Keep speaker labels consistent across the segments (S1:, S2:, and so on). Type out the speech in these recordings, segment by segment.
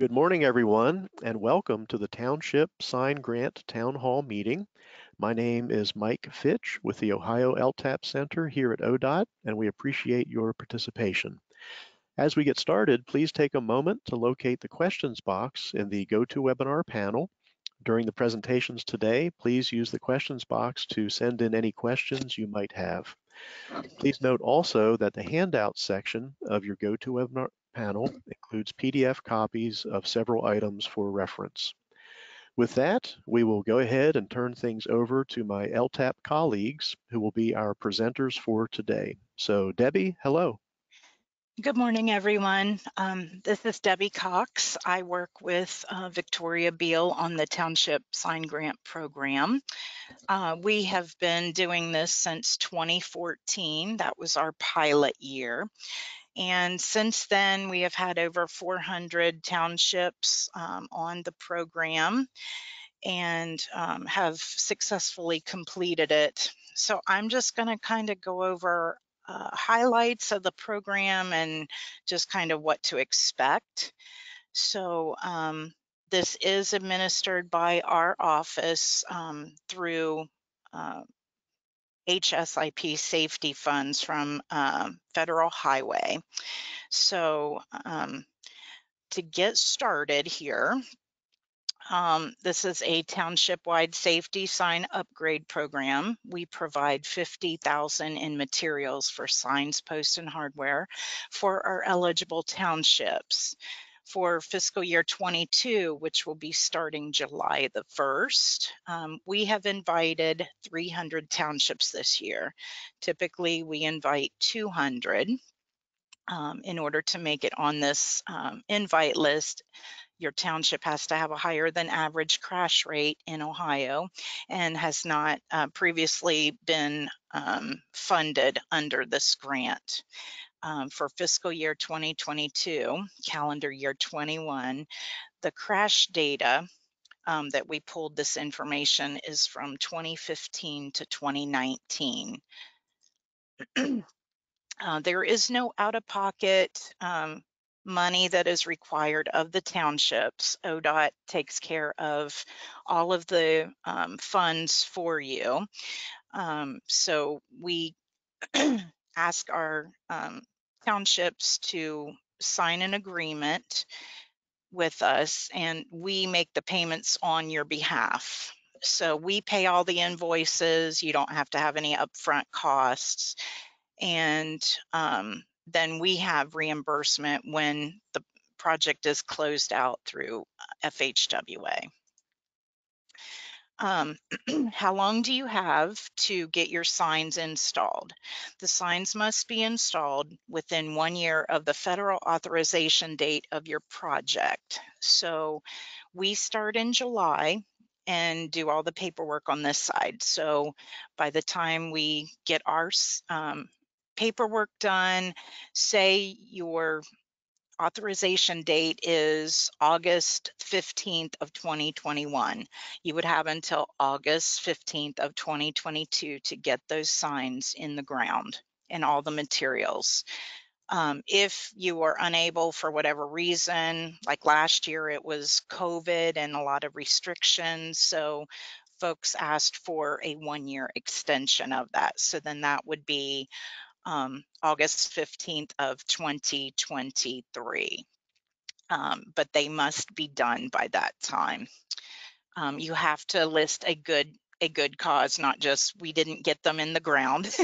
S1: Good morning, everyone, and welcome to the Township Sign Grant Town Hall meeting. My name is Mike Fitch with the Ohio LTAP Center here at ODOT, and we appreciate your participation. As we get started, please take a moment to locate the questions box in the GoToWebinar panel. During the presentations today, please use the questions box to send in any questions you might have. Please note also that the handouts section of your GoToWebinar panel includes PDF copies of several items for reference. With that, we will go ahead and turn things over to my LTAP colleagues who will be our presenters for today. So Debbie, hello.
S2: Good morning, everyone. This is Debbie Cox. I work with Victoria Beal on the Township Sign Grant Program. We have been doing this since 2014. That was our pilot year. And since then, we have had over 400 townships on the program and have successfully completed it. So I'm just going to kind of go over highlights of the program and just kind of what to expect. So this is administered by our office through HSIP safety funds from Federal Highway. So to get started here, this is a township-wide safety sign upgrade program. We provide $50,000 in materials for signs, posts, and hardware for our eligible townships. For fiscal year 22, which will be starting July the 1st, we have invited 300 townships this year. Typically, we invite 200 in order to make it on this invite list. Your township has to have a higher than average crash rate in Ohio and has not previously been funded under this grant. For fiscal year 2022, calendar year 21, the crash data that we pulled this information is from 2015 to 2019. There is no out-of-pocket money that is required of the townships. ODOT takes care of all of the funds for you. So we ask our townships to sign an agreement with us, and we make the payments on your behalf. So we pay all the invoices. You don't have to have any upfront costs. And then we have reimbursement when the project is closed out through FHWA. How long do you have to get your signs installed? The signs must be installed within 1 year of the federal authorization date of your project. So we start in July and do all the paperwork on this side. So by the time we get our paperwork done, say your authorization date is August 15th of 2021. You would have until August 15th of 2022 to get those signs in the ground and all the materials. If you are unable for whatever reason, like last year it was COVID and a lot of restrictions, so folks asked for a 1-year extension of that. So then that would be August 15th of 2023. But they must be done by that time. You have to list a good cause, not just we didn't get them in the ground.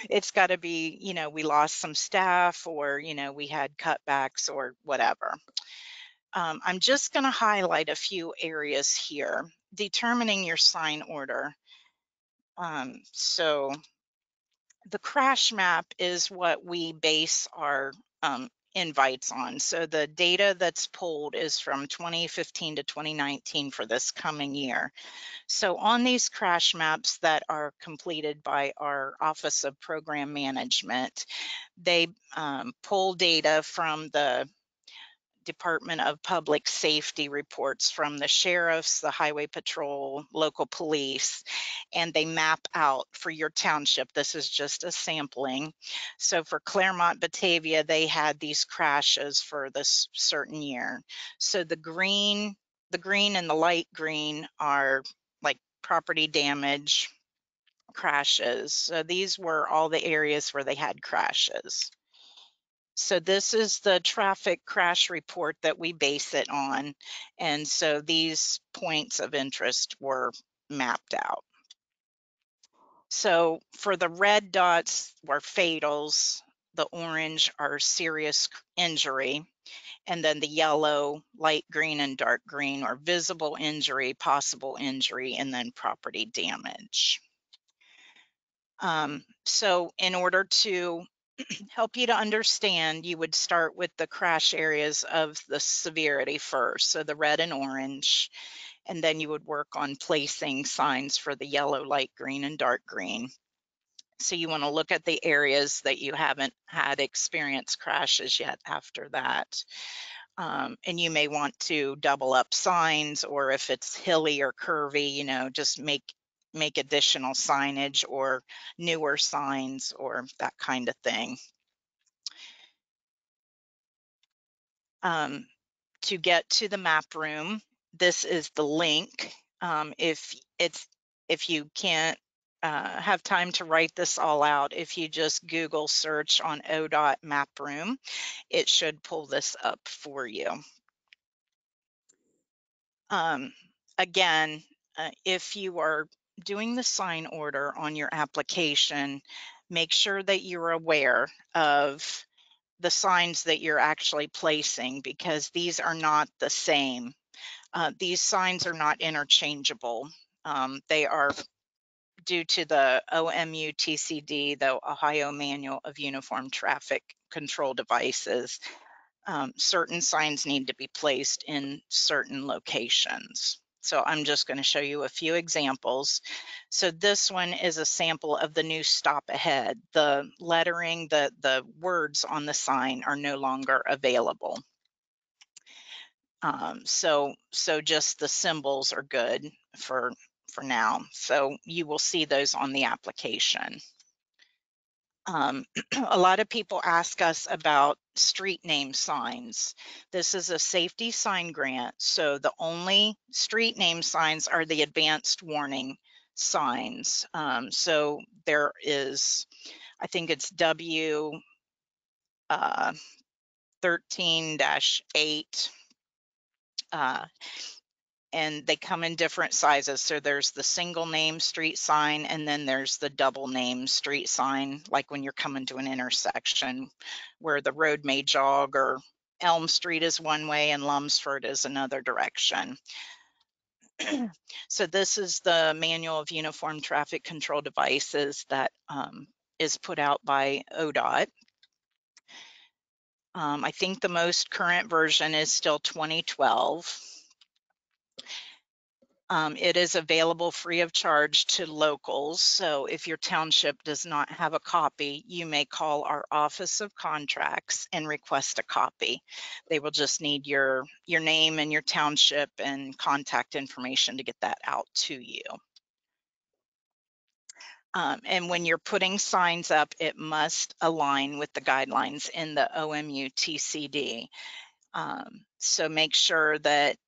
S2: It's got to be, we lost some staff, or, we had cutbacks or whatever. I'm just going to highlight a few areas here. Determining your sign order. So the crash map is what we base our invites on. So the data that's pulled is from 2015 to 2019 for this coming year. So on these crash maps that are completed by our Office of Program Management, they pull data from the Department of Public Safety reports from the sheriffs, the highway patrol, local police, and they map out for your township. This is just a sampling. So for Claremont, Batavia, they had these crashes for this certain year. So the green and the light green are like property damage crashes. So these were all the areas where they had crashes. So this is the traffic crash report that we base it on. And so these points of interest were mapped out. So for the red dots were fatals, the orange are serious injury, and then the yellow, light green, and dark green are visible injury, possible injury, and then property damage. So in order to help you to understand, you would start with the crash areas of the severity first, so the red and orange, and then you would work on placing signs for the yellow, light green, and dark green. So you want to look at the areas that you haven't had experienced crashes yet after that. And you may want to double up signs, or if it's hilly or curvy, you know, just make additional signage or newer signs or that kind of thing. To get to the map room, this is the link. If you can't have time to write this all out, if you just Google search on ODOT map room, it should pull this up for you. Again, if you are doing the sign order on your application, make sure that you're aware of the signs that you're actually placing, because these are not the same. These signs are not interchangeable. They are due to the OMU-TCD, the Ohio Manual of Uniform Traffic Control Devices. Certain signs need to be placed in certain locations. So I'm just going to show you a few examples. So this one is a sample of the new stop ahead. The lettering, the words on the sign are no longer available. So just the symbols are good for now. So you will see those on the application. A lot of people ask us about street name signs. This is a safety sign grant, so the only street name signs are the advanced warning signs. So there is, I think it's W 13-8, and they come in different sizes. So there's the single name street sign, and then there's the double name street sign, like when you're coming to an intersection where the road may jog, or Elm Street is one way and Lumsford is another direction. So this is the Manual of Uniform Traffic Control Devices that is put out by ODOT. I think the most current version is still 2012. It is available free of charge to locals. So if your township does not have a copy, you may call our Office of Contracts and request a copy. They will just need your name and your township and contact information to get that out to you. And when you're putting signs up, it must align with the guidelines in the OMU TCD. So make sure that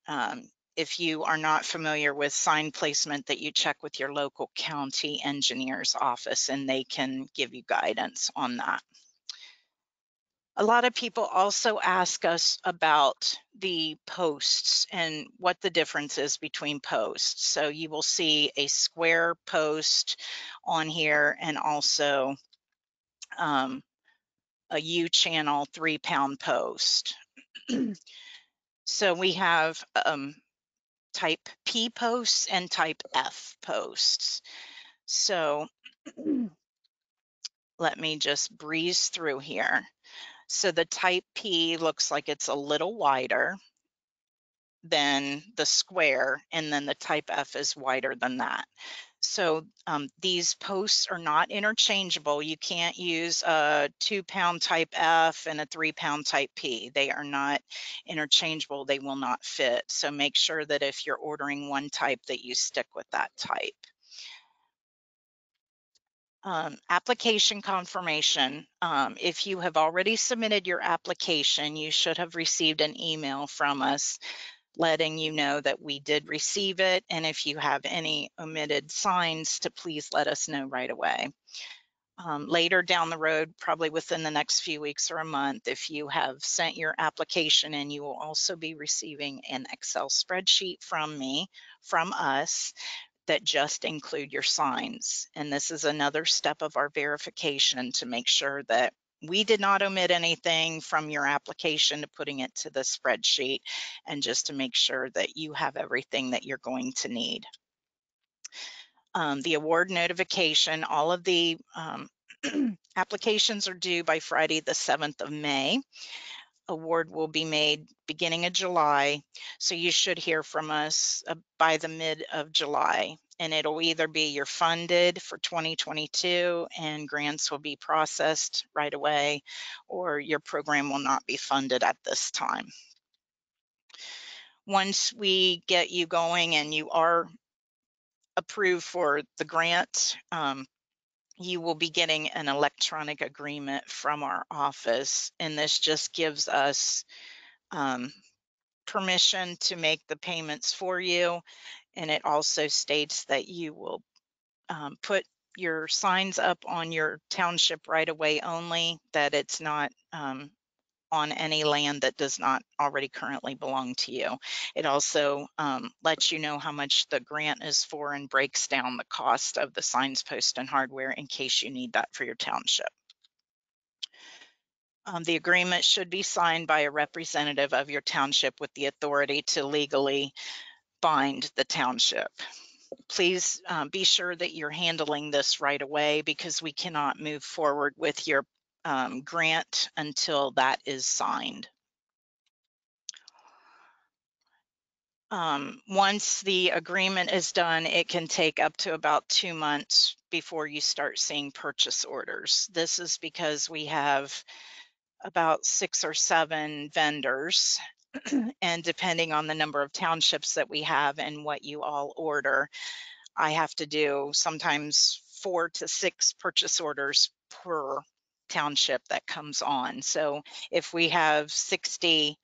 S2: if you are not familiar with sign placement, that you check with your local county engineer's office and they can give you guidance on that. A lot of people also ask us about the posts and what the difference is between posts. So you will see a square post on here, and also a U-channel 3-pound post. So we have type P posts and type F posts. So let me just breeze through here. So the type P looks like it's a little wider than the square, and then the type F is wider than that. So these posts are not interchangeable. You can't use a 2-pound type F and a 3-pound type P. They are not interchangeable. They will not fit. So make sure that if you're ordering one type that you stick with that type. Application confirmation. If you have already submitted your application, you should have received an email from us letting you know that we did receive it. And if you have any omitted signs, to please let us know right away. Later down the road, probably within the next few weeks or a month, if you have sent your application in, you will also be receiving an Excel spreadsheet from us, that just include your signs. And this is another step of our verification to make sure that we did not omit anything from your application to putting it to the spreadsheet, and just to make sure that you have everything that you're going to need. The award notification, all of the applications are due by Friday, the 7th of May. Award will be made beginning of July, so you should hear from us by the mid of July, and it'll either be you're funded for 2022 and grants will be processed right away, or your program will not be funded at this time. Once we get you going and you are approved for the grant, you will be getting an electronic agreement from our office, and this just gives us permission to make the payments for you. And it also states that you will put your signs up on your township right away only, that it's not on any land that does not already currently belong to you. It also lets you know how much the grant is for and breaks down the cost of the signs, post, and hardware in case you need that for your township. The agreement should be signed by a representative of your township with the authority to legally bind the township. Please be sure that you're handling this right away, because we cannot move forward with your grant until that is signed. Once the agreement is done, it can take up to about 2 months before you start seeing purchase orders. This is because we have about 6 or 7 vendors, and depending on the number of townships that we have and what you all order, I have to do sometimes 4 to 6 purchase orders per township that comes on. So if we have 60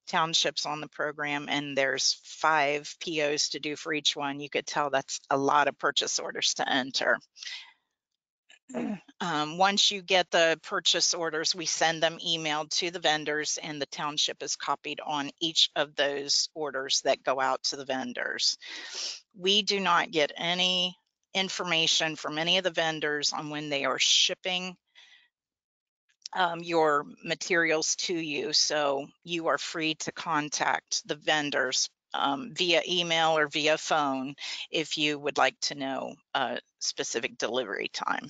S2: townships on the program and there's 5 POs to do for each one, you could tell that's a lot of purchase orders to enter. Once you get the purchase orders, we send them emailed to the vendors, and the township is copied on each of those orders that go out to the vendors. We do not get any information from any of the vendors on when they are shipping your materials to you, so you are free to contact the vendors via email or via phone if you would like to know a specific delivery time.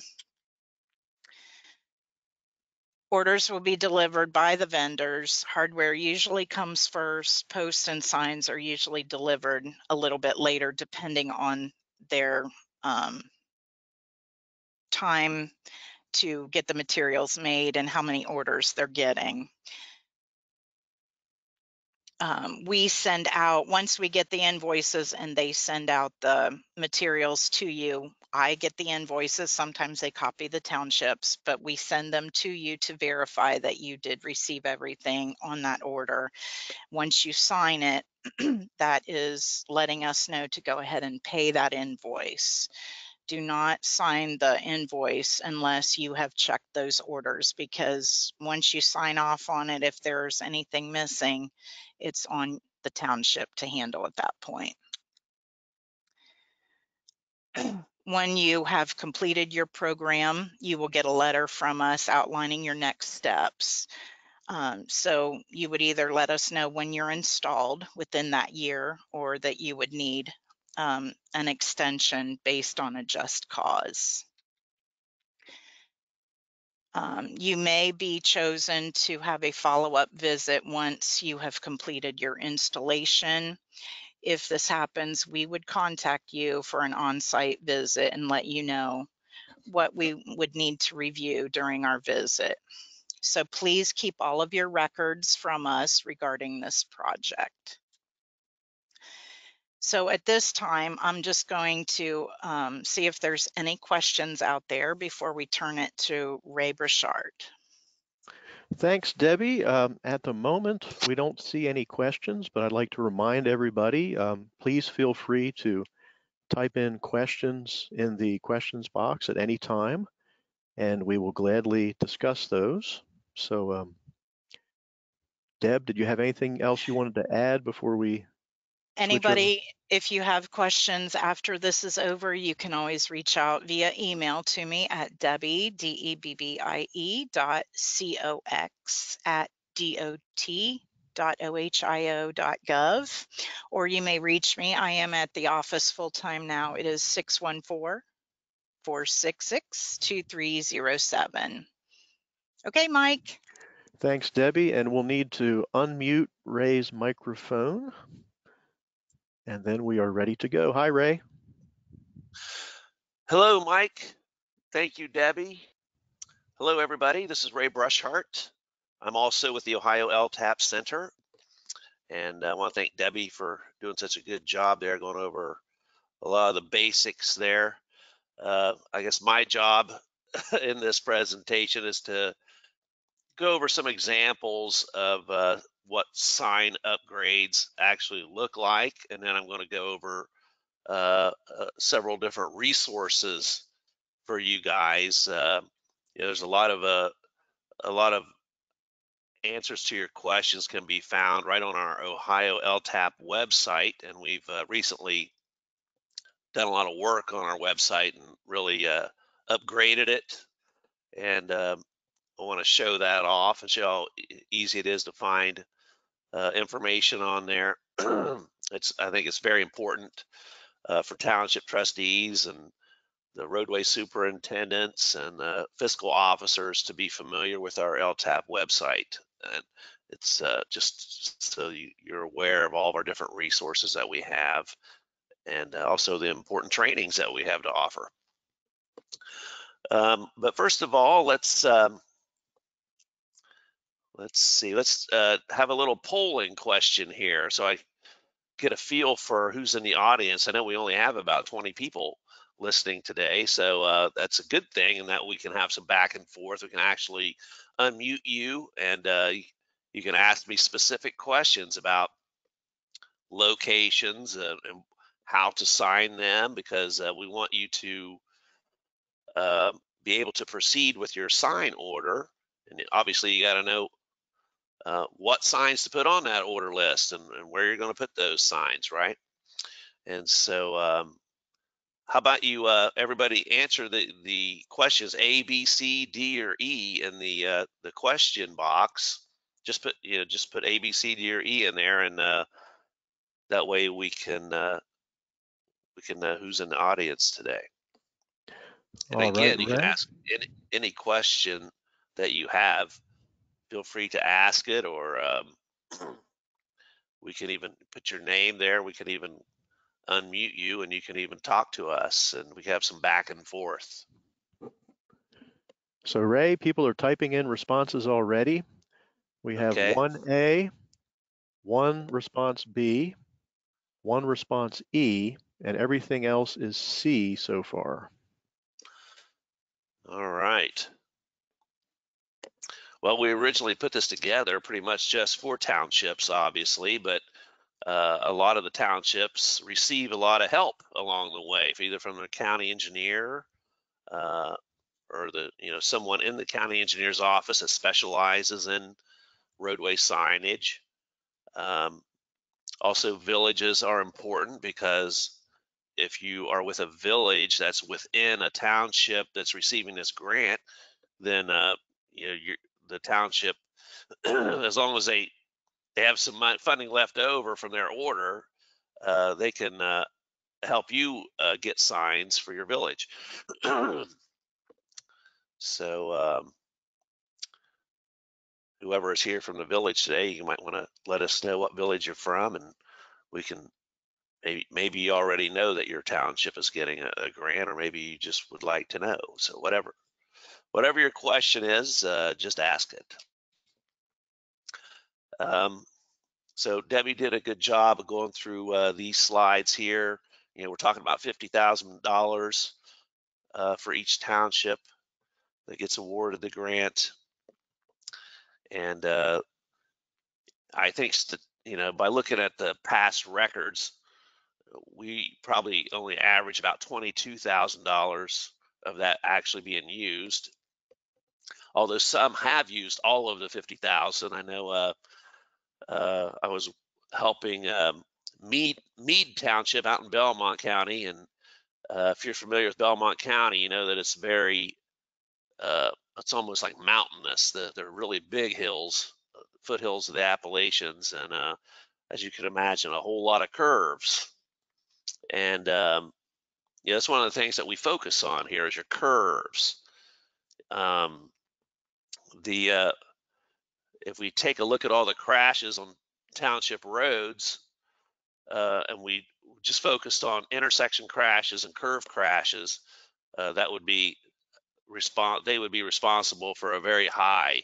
S2: Orders will be delivered by the vendors. Hardware usually comes first. Posts and signs are usually delivered a little bit later, depending on their time to get the materials made and how many orders they're getting. We send out, once we get the invoices and they send out the materials to you, I get the invoices. Sometimes they copy the townships, but we send them to you to verify that you did receive everything on that order. Once you sign it, that is letting us know to go ahead and pay that invoice. Do not sign the invoice unless you have checked those orders, because once you sign off on it, if there's anything missing, it's on the township to handle at that point. When you have completed your program, you will get a letter from us outlining your next steps. So you would either let us know when you're installed within that year, or that you would need an extension based on a just cause. You may be chosen to have a follow-up visit once you have completed your installation. if this happens, we would contact you for an on-site visit and let you know what we would need to review during our visit. So please keep all of your records from us regarding this project. So at this time, I'm just going to see if there's any questions out there before we turn it to Ray Brichard.
S1: Thanks, Debbie. At the moment, we don't see any questions, but I'd like to remind everybody, please feel free to type in questions in the questions box at any time, and we will gladly discuss those. So, Deb, did you have anything else you wanted to add before we switch over?
S2: Anybody, if you have questions after this is over, you can always reach out via email to me at Debbie, DEBBIE .cox@dot.ohio.gov, or you may reach me. I am at the office full time now. It is 614-466-2307. Okay, Mike.
S1: Thanks, Debbie, and we'll need to unmute Ray's microphone, and then we are ready to go. Hi, Ray.
S3: Hello, Mike. Thank you, Debbie. Hello, everybody. This is Ray Brushart. I'm also with the Ohio LTAP Center, and I want to thank Debbie for doing such a good job there, going over a lot of the basics there. I guess my job in this presentation is to go over some examples of what sign upgrades actually look like, and then I'm going to go over several different resources for you guys. There's a lot of answers to your questions can be found right on our Ohio LTAP website, and we've recently done a lot of work on our website and really upgraded it. And I want to show that off and show how easy it is to find information on there. I think it's very important for township trustees and the roadway superintendents and the fiscal officers to be familiar with our LTAP website. And it's just so you're aware of all of our different resources that we have, and also the important trainings that we have to offer. But first of all, let's see. Let's have a little polling question here, so I get a feel for who's in the audience. I know we only have about 20 people listening today, so that's a good thing, and that we can have some back and forth. We can actually unmute you, and you can ask me specific questions about locations and how to sign them, because we want you to be able to proceed with your sign order. And obviously you got to know what signs to put on that order list, and where you're going to put those signs, right? And so how about you everybody answer the questions A, B, C, D, or E in the question box. Just put A, B, C, D, or E in there, and that way we can who's in the audience today. And
S1: All right,
S3: again, you can
S1: Ray.
S3: ask any question that you have. Feel free to ask it, or we can even put your name there. We can even unmute you, and you can even talk to us, and we can have some back and forth.
S1: So, Ray, people are typing in responses already. We have
S3: Okay.
S1: one A, one response B, one response E, and everything else is C so far.
S3: All right. Well, we originally put this together pretty much just for townships, obviously, but a lot of the townships receive a lot of help along the way, either from the county engineer or someone in the county engineer's office that specializes in roadway signage. Also, villages are important, because if you are with a village that's within a township that's receiving this grant, then the township, as long as they have some funding left over from their order, they can help you get signs for your village. So whoever is here from the village today, you might want to let us know what village you're from, and we can maybe you already know that your township is getting a grant, or maybe you just would like to know. So whatever your question is, just ask it. So Debbie did a good job of going through these slides here. We're talking about $50,000 for each township that gets awarded the grant. And I think, by looking at the past records, we probably only average about $22,000 of that actually being used. Although some have used all of the 50,000. I know I was helping Meade Township out in Belmont County, and if you're familiar with Belmont County, you know that it's it's almost like mountainous. They're really big hills, foothills of the Appalachians, and as you can imagine, a whole lot of curves. And that's one of the things that we focus on here is your curves. If we take a look at all the crashes on township roads, and we just focused on intersection crashes and curve crashes, that would be they would be responsible for a very high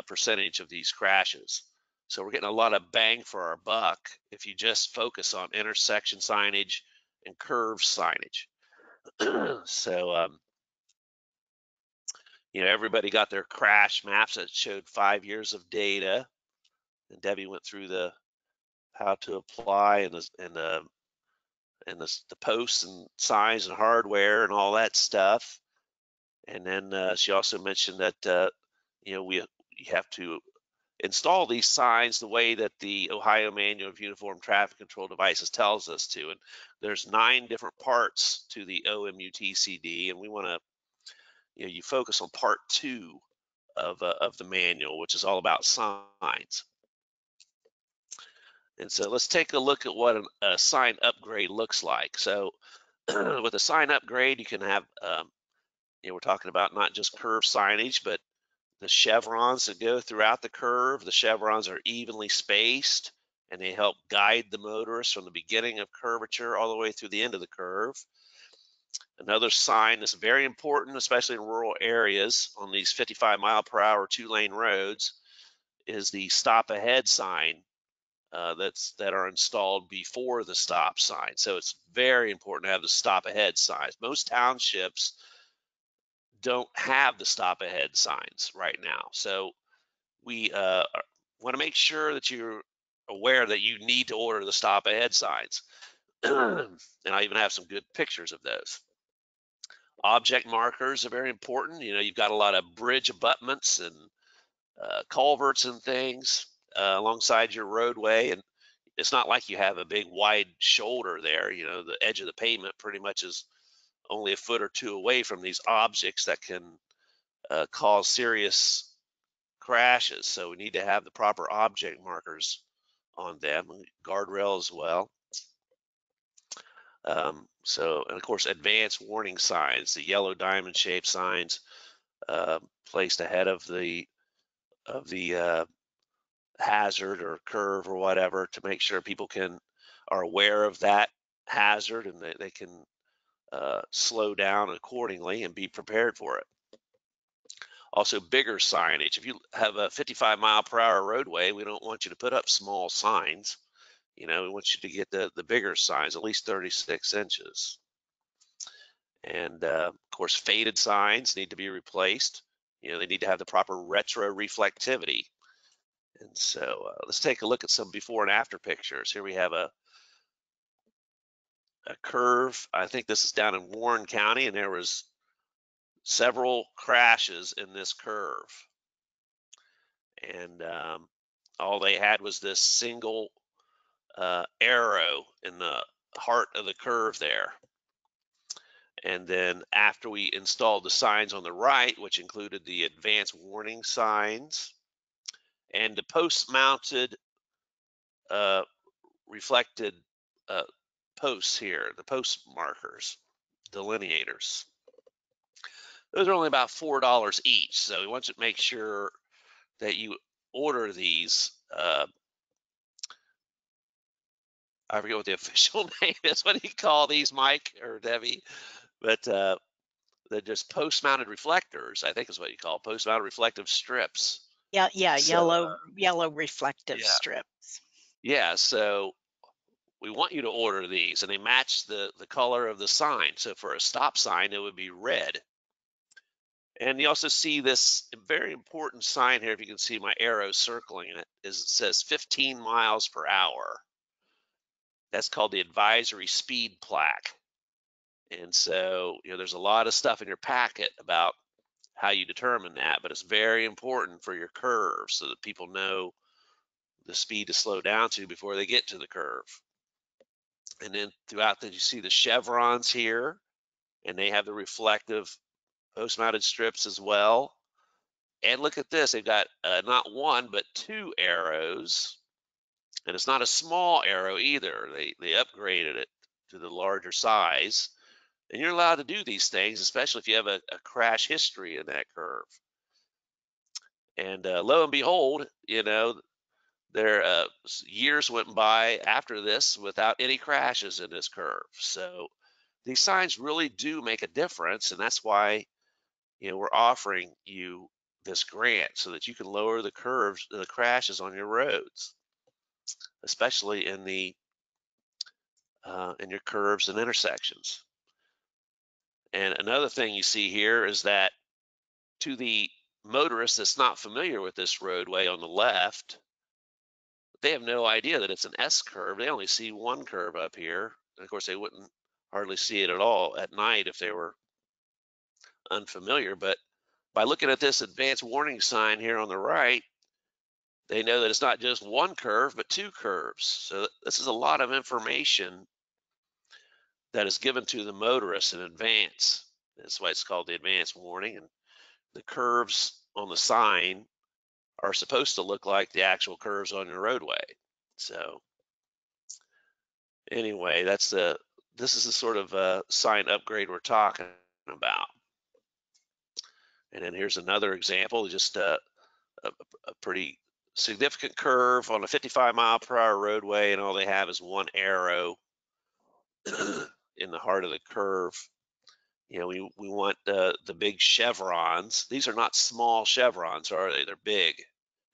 S3: percentage of these crashes. So we're getting a lot of bang for our buck if you just focus on intersection signage and curve signage. So everybody got their crash maps that showed 5 years of data, and Debbie went through the how to apply and the posts and signs and hardware and all that stuff. And then she also mentioned that you have to install these signs the way that the Ohio Manual of Uniform Traffic Control Devices tells us to. And there's 9 different parts to the OMUTCD, and we want to you focus on part 2 of the manual, which is all about signs. And so let's take a look at what a sign upgrade looks like. So with a sign upgrade, you can have, we're talking about not just curve signage, but the chevrons that go throughout the curve. The chevrons are evenly spaced, and they help guide the motorist from the beginning of curvature all the way through the end of the curve. Another sign that's very important, especially in rural areas on these 55-mile-per-hour 2-lane roads, is the stop ahead sign that are installed before the stop sign. So it's very important to have the stop ahead signs. Most townships don't have the stop ahead signs right now. So we want to make sure that you're aware that you need to order the stop ahead signs. And I even have some good pictures of those. Object markers are very important. You've got a lot of bridge abutments and culverts and things alongside your roadway, and it's not like you have a big wide shoulder there. The edge of the pavement pretty much is only a foot or two away from these objects that can cause serious crashes. So we need to have the proper object markers on them, guardrail as well. And of course, advanced warning signs, the yellow diamond shaped signs placed ahead of the hazard or curve or whatever, to make sure people are aware of that hazard, and they can slow down accordingly and be prepared for it. Also, bigger signage. If you have a 55-mile-per-hour roadway, we don't want you to put up small signs. We want you to get the bigger signs, at least 36 inches. And of course, faded signs need to be replaced. They need to have the proper retroreflectivity. And so let's take a look at some before and after pictures. Here we have a curve. I think this is down in Warren County, and there was several crashes in this curve. And all they had was this single arrow in the heart of the curve there. And then after we installed the signs on the right, which included the advanced warning signs and the post-mounted reflected posts here, the post markers, delineators. Those are only about $4 each. So we want to make sure that you order these I forget what the official name is. What do you call these, Mike or Debbie? But they're just post-mounted reflectors, I think is what you call post-mounted reflective strips.
S2: Yeah,
S3: So
S2: yellow reflective
S3: yeah,
S2: strips.
S3: yeah. So we want you to order these, and they match the color of the sign. So for a stop sign, it would be red. And you also see this very important sign here. If you can see my arrow circling it, it says 15 miles per hour. That's called the advisory speed plaque. And so, there's a lot of stuff in your packet about how you determine that, but it's very important for your curves so that people know the speed to slow down to before they get to the curve. And then throughout that, you see the chevrons here, and they have the reflective post-mounted strips as well. And look at this, they've got not one, but two arrows. And it's not a small arrow either. They upgraded it to the larger size. And you're allowed to do these things, especially if you have a crash history in that curve. And lo and behold, there years went by after this without any crashes in this curve. So these signs really do make a difference, and that's why we're offering you this grant so that you can lower the crashes on your roads, especially in your curves and intersections. And another thing you see here is that to the motorist that's not familiar with this roadway on the left, they have no idea that it's an S curve. They only see one curve up here. And of course, they wouldn't hardly see it at all at night if they were unfamiliar. But by looking at this advanced warning sign here on the right, they know that it's not just one curve, but two curves. So this is a lot of information that is given to the motorist in advance. That's why it's called the advanced warning. And the curves on the sign are supposed to look like the actual curves on your roadway. So anyway, this is the sort of sign upgrade we're talking about. And then here's another example, just a pretty significant curve on a 55-mile-per-hour roadway, and all they have is one arrow in the heart of the curve. We want the big chevrons. These are not small chevrons, are they? They're big,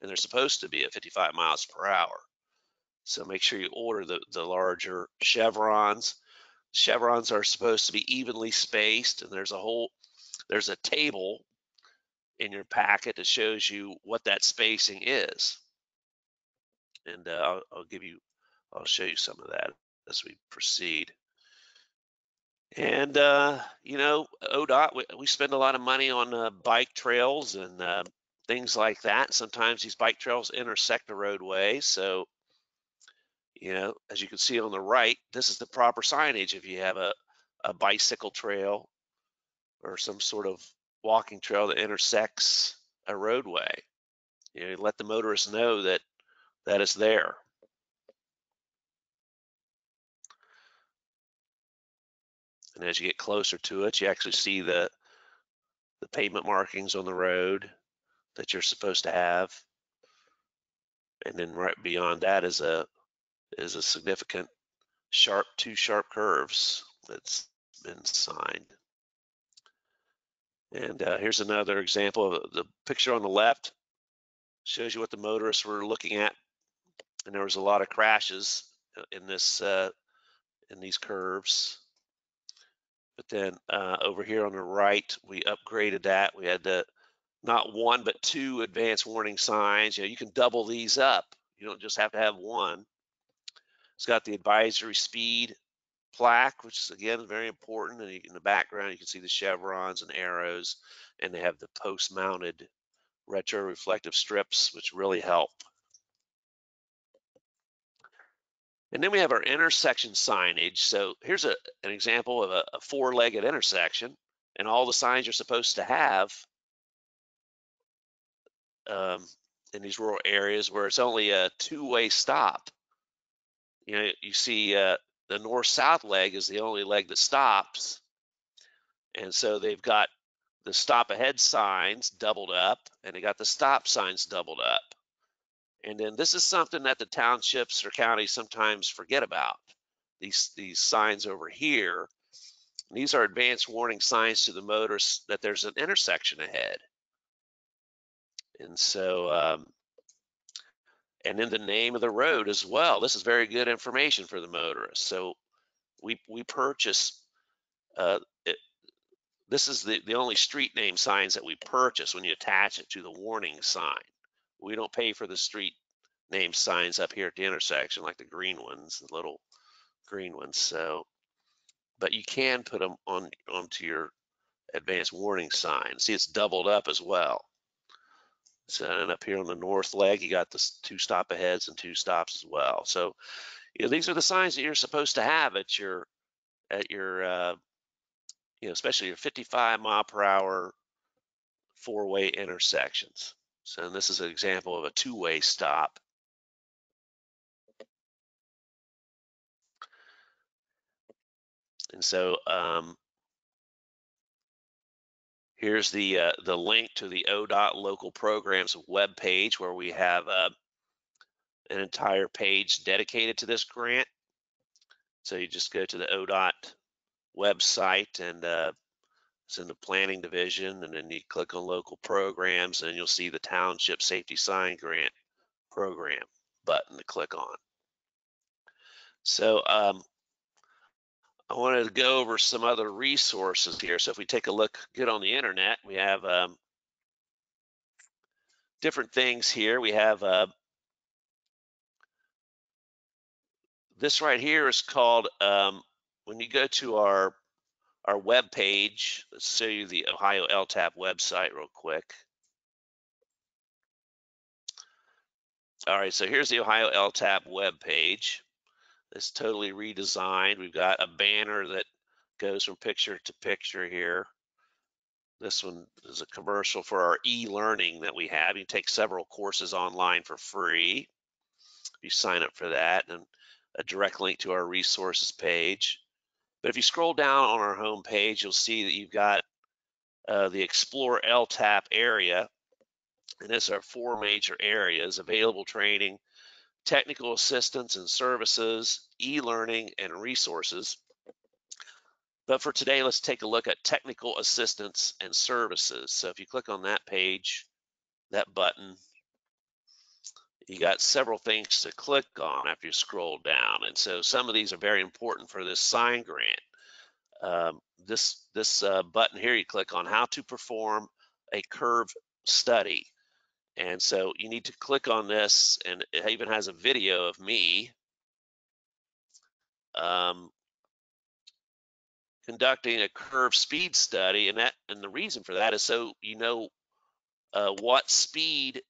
S3: and they're supposed to be at 55 miles per hour. So make sure you order the larger chevrons. Chevrons are supposed to be evenly spaced, and there's a table in your packet that shows you what that spacing is. And I'll show you some of that as we proceed. And ODOT, we spend a lot of money on bike trails and things like that. Sometimes these bike trails intersect the roadway. So, as you can see on the right, this is the proper signage if you have a bicycle trail or some sort of walking trail that intersects a roadway. Let the motorists know that it's there. And as you get closer to it, you actually see the pavement markings on the road that you're supposed to have. And then right beyond that is a significant two sharp curves that's been signed. And here's another example of the picture on the left. Shows you what the motorists were looking at, and there was a lot of crashes in these curves. But then over here on the right, we upgraded that. We had not one but two advanced warning signs. You can double these up. You don't just have to have one. It's got the advisory speed plaque, which is again very important. And in the background, you can see the chevrons and arrows, and they have the post-mounted retroreflective strips, which really help. And then we have our intersection signage. So here's an example of a four-legged intersection, and all the signs you're supposed to have in these rural areas where it's only a two-way stop. You see the north-south leg is the only leg that stops, and so they've got the stop ahead signs doubled up, and they got the stop signs doubled up. And then this is something that the townships or counties sometimes forget about. These signs over here, these are advanced warning signs to the motorists that there's an intersection ahead. And so, and then the name of the road as well. This is very good information for the motorist. So we purchase, this is the only street name signs that we purchase when you attach it to the warning sign. We don't pay for the street name signs up here at the intersection like the green ones, the little green ones. So, but you can put them onto your advanced warning sign. See, it's doubled up as well. So, and up here on the north leg, you got the 2 stop aheads and 2 stops as well. So, you know, these are the signs that you're supposed to have at your you know, especially your 55-mile-per-hour 4-way intersections. So, and this is an example of a 2-way stop. And so, here's the link to the ODOT local programs web page where we have an entire page dedicated to this grant. So you just go to the ODOT website and it's in the planning division, and then you click on local programs and you'll see the Township Safety Sign Grant Program button to click on. So I wanted to go over some other resources here. So if we take a look, get on the internet, we have different things here. We have this right here is called, when you go to our web page, let's show you the Ohio LTAP website real quick. All right, so here's the Ohio LTAP web page. It's totally redesigned. We've got a banner that goes from picture to picture here. This one is a commercial for our e-learning that we have. You can take several courses online for free. You sign up for that, and a direct link to our resources page. But if you scroll down on our home page, you'll see that you've got the Explore LTAP area, and these are 4 major areas: available training, technical assistance and services, e-learning, and resources. But for today, let's take a look at technical assistance and services. So if you click on that page, that button, you got several things to click on after you scroll down. And so some of these are very important for this sign grant. This button here, you click on how to perform a curve study. And so you need to click on this, and it even has a video of me conducting a curve speed study, and the reason for that is so you know what speed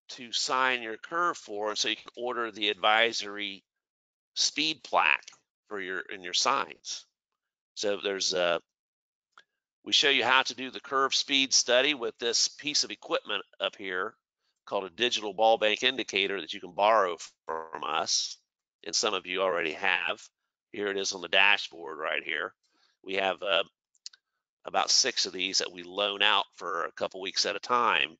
S3: to sign your curve for, and so you can order the advisory speed plaque for your signs. So there's we show you how to do the curve speed study with this piece of equipment up here called a digital ball bank indicator that you can borrow from us, and some of you already have. Here it is on the dashboard right here. We have about 6 of these that we loan out for a couple weeks at a time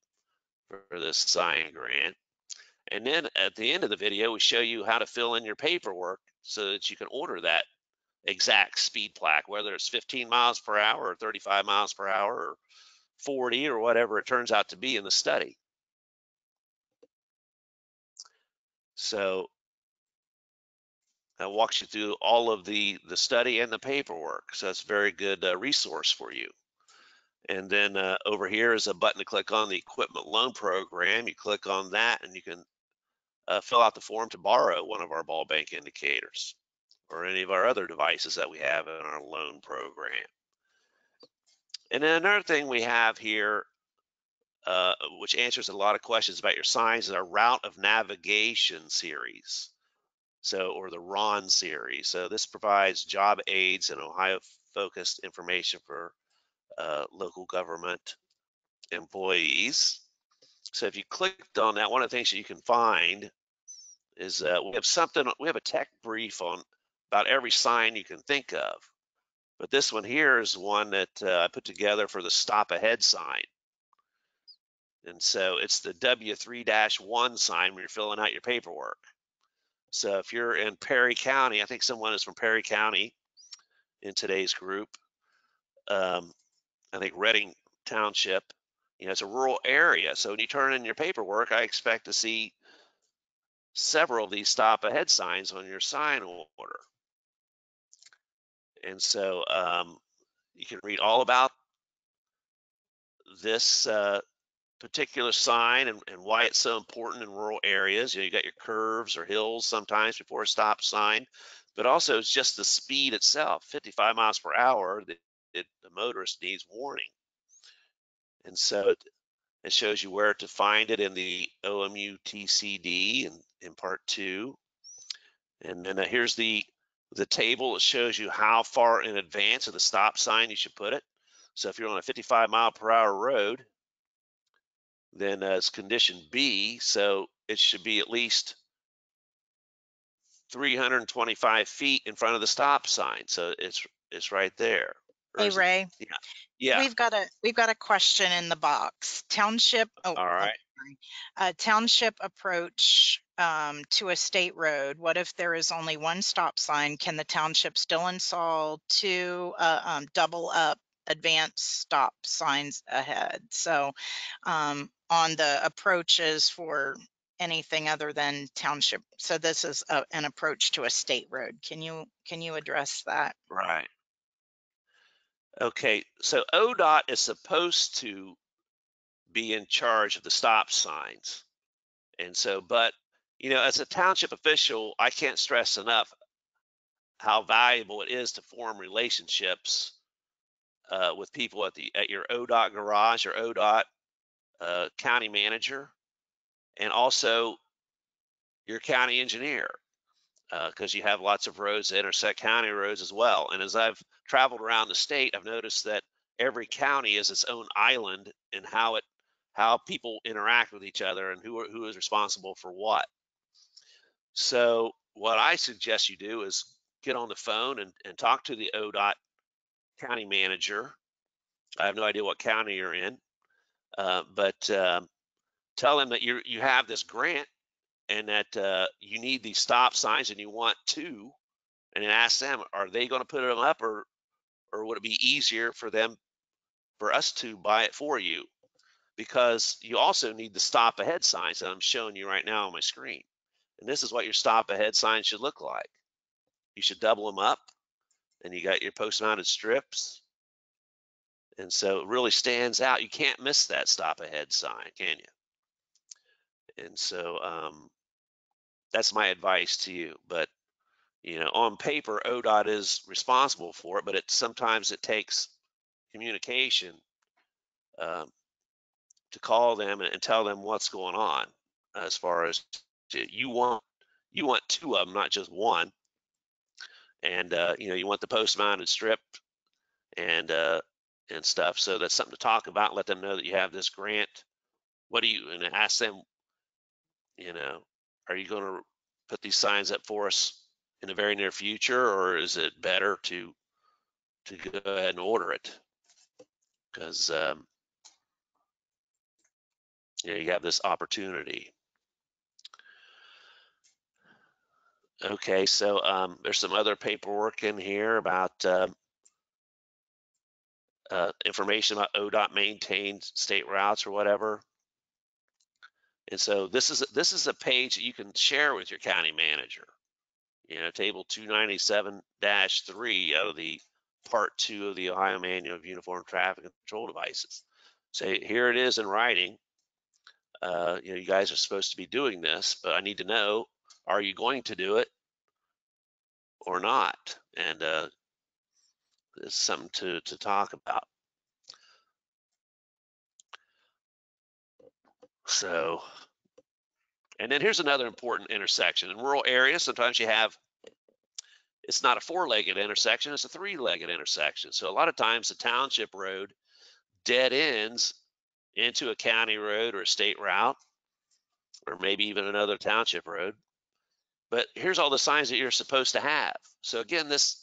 S3: for this sign grant. And then at the end of the video, we show you how to fill in your paperwork so that you can order that exact speed plaque, whether it's 15 miles per hour or 35 miles per hour or 40 or whatever it turns out to be in the study. So that walks you through all of the study and the paperwork. So that's a very good resource for you. And then over here is a button to click on, the equipment loan program. You click on that and you can fill out the form to borrow one of our ball bank indicators or any of our other devices that we have in our loan program. And then another thing we have here, which answers a lot of questions about your signs, is our route of navigation series. So, or the RON series. So this provides job aids and Ohio-focused information for local government employees. So if you clicked on that, one of the things that you can find is we have a tech brief on about every sign you can think of. But this one here is one that I put together for the stop ahead sign. And so it's the W3-1 sign when you're filling out your paperwork. So if you're in Perry County, I think someone is from Perry County in today's group. I think Reading Township, it's a rural area. So when you turn in your paperwork, I expect to see several of these stop ahead signs on your sign order. And so you can read all about this particular sign and why it's so important in rural areas. You got your curves or hills sometimes before a stop sign, but also it's just the speed itself, 55 miles per hour, that the motorist needs warning. And so it shows you where to find it in the OMU TCD in part 2. And then here's the table. It shows you how far in advance of the stop sign you should put it. So if you're on a 55 mile per hour road, then it's condition B, so it should be at least 325 feet in front of the stop sign. So it's right there.
S2: Hey, Ray.
S3: Yeah.
S2: We've got a question in the box. Township. Oh,
S3: all right.
S2: Township approach to a state road. What if there is only one stop sign? Can the township still install 2 double up advanced stop signs ahead? So on the approaches for anything other than township. So this is an approach to a state road. Can you address that?
S3: Right. Okay. So ODOT is supposed to be in charge of the stop signs. And so, but, as a township official, I can't stress enough how valuable it is to form relationships with people at your ODOT garage or ODOT county manager, and also your county engineer, because you have lots of roads that intersect county roads as well. And as I've traveled around the state, I've noticed that every county is its own island in how people interact with each other and who is responsible for what. So what I suggest you do is get on the phone and talk to the ODOT county manager. I have no idea what county you're in, but tell them that you have this grant and that you need these stop signs and you want 2, and then ask them, are they going to put them up, or would it be easier for us to buy it for you? Because you also need the stop ahead signs that I'm showing you right now on my screen. And this is what your stop ahead sign should look like. You should double them up, and you got your post mounted strips. And so it really stands out. You can't miss that stop ahead sign, can you? And so that's my advice to you. But, on paper, ODOT is responsible for it, but sometimes it takes communication to call them and tell them what's going on, as far as you want 2 of them, not just 1. And you want the post mounted strip and stuff. So that's something to talk about. Let them know that you have this grant. And ask them, are you going to put these signs up for us in the very near future, or is it better to go ahead and order it? Because you have this opportunity. Okay, so there's some other paperwork in here about information about ODOT maintained state routes or whatever. And so this is a page that you can share with your county manager. Table 297-3 out of the Part 2 of the Ohio Manual of Uniform Traffic Control Devices. Say, here it is in writing. You guys are supposed to be doing this, but I need to know, are you going to do it or not? And it's something to talk about. So, and then here's another important intersection. In rural areas, sometimes it's not a 4-legged intersection, it's a 3-legged intersection. So a lot of times the township road dead ends into a county road or a state route, or maybe even another township road. But here's all the signs that you're supposed to have. So again, this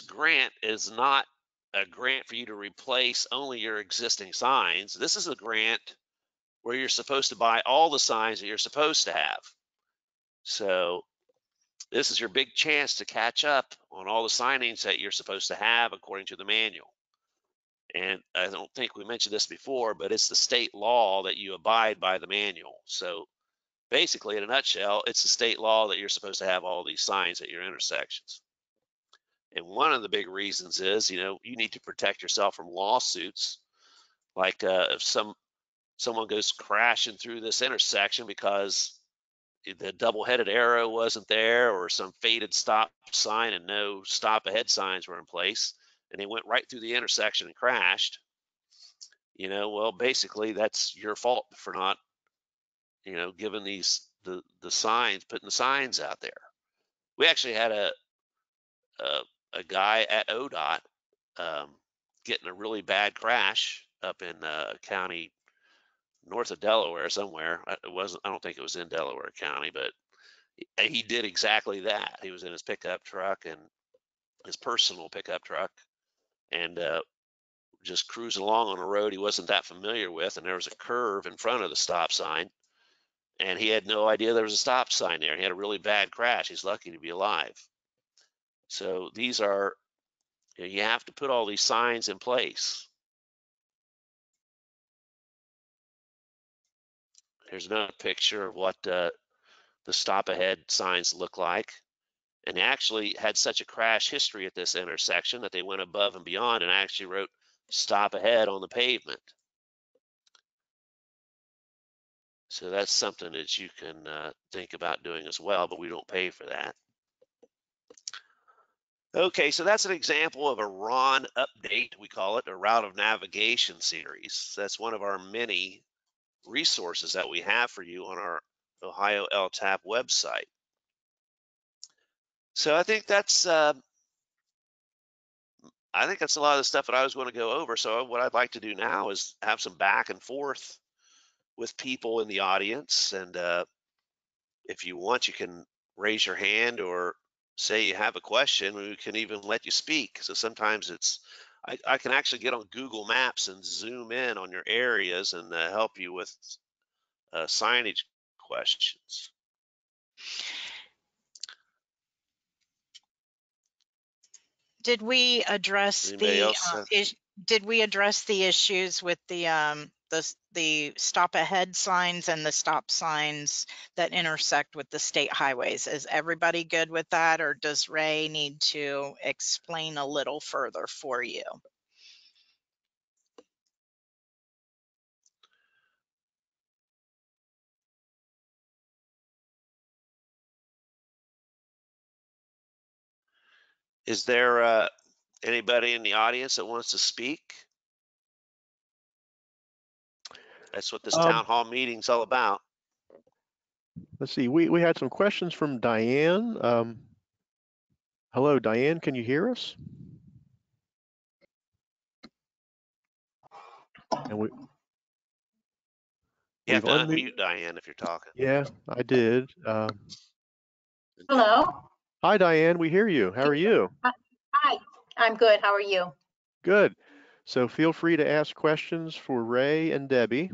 S3: grant is not a grant for you to replace only your existing signs. This is a grant where you're supposed to buy all the signs that you're supposed to have. So this is your big chance to catch up on all the signings that you're supposed to have according to the manual. And I don't think we mentioned this before, but it's the state law that you abide by the manual. So basically, in a nutshell, it's the state law that you're supposed to have all these signs at your intersections. And one of the big reasons is, you need to protect yourself from lawsuits. Like if someone goes crashing through this intersection because the double-headed arrow wasn't there, or some faded stop sign and no stop ahead signs were in place, and they went right through the intersection and crashed, well, basically that's your fault for not, giving the signs, putting the signs out there. We actually had a guy at ODOT getting a really bad crash up in county north of Delaware somewhere. I don't think it was in Delaware County, but he did exactly that. He was in his pickup truck, and his personal pickup truck, and just cruising along on a road he wasn't that familiar with, and there was a curve in front of the stop sign, and he had no idea there was a stop sign there. He had a really bad crash. He's lucky to be alive. So these are, you have to put all these signs in place. Here's another picture of what the stop ahead signs look like. And they actually had such a crash history at this intersection that they went above and beyond and actually wrote stop ahead on the pavement. So that's something that you can think about doing as well, but we don't pay for that. Okay, so that's an example of a RON update. We call it a route of navigation series. That's one of our many resources that we have for you on our Ohio LTAP website. So I think that's a lot of the stuff that I was going to go over. So what I'd like to do now is have some back and forth with people in the audience. And if you want, you can raise your hand or say you have a question. We can even let you speak. So sometimes I can actually get on Google Maps and zoom in on your areas and help you with signage questions.
S2: Did we address the issues with the stop ahead signs and the stop signs that intersect with the state highways? Is everybody good with that, or does Ray need to explain a little further for you?
S3: Is there anybody in the audience that wants to speak? That's what this town hall meeting's all about.
S1: Let's see, we had some questions from Diane. Hello, Diane, can you hear us? And
S3: you have to unmute Diane if you're talking.
S1: Yeah, I did.
S4: Hello.
S1: Hi, Diane, we hear you. How are you?
S4: Hi, I'm good. How are you?
S1: Good. So feel free to ask questions for Ray and Debbie.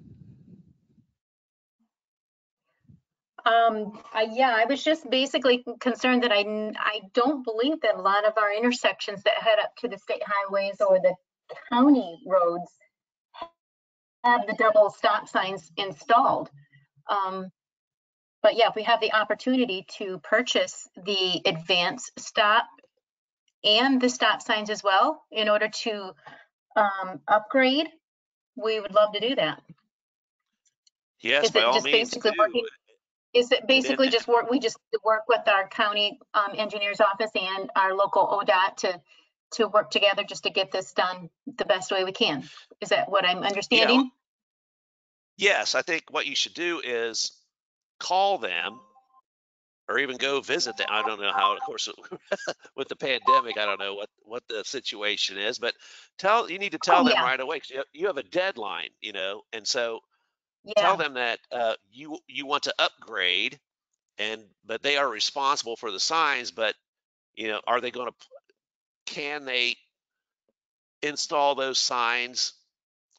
S4: Yeah, I was just basically concerned that I don't believe that a lot of our intersections that head up to the state highways or the county roads have the double stop signs installed. But yeah, if we have the opportunity to purchase the advanced stop and the stop signs as well in order to upgrade, we would love to do that.
S3: Yes, by all means.
S4: Is it basically just work? We just work with our county engineer's office and our local ODOT to work together just to get this done the best way we can. Is that what I'm understanding?
S3: Yeah. Yes, I think what you should do is call them or even go visit them. I don't know how, of course, with the pandemic, I don't know what the situation is, but you need to tell them right away. 'Cause you have a deadline, and so tell them that you want to upgrade, but they are responsible for the signs. But can they install those signs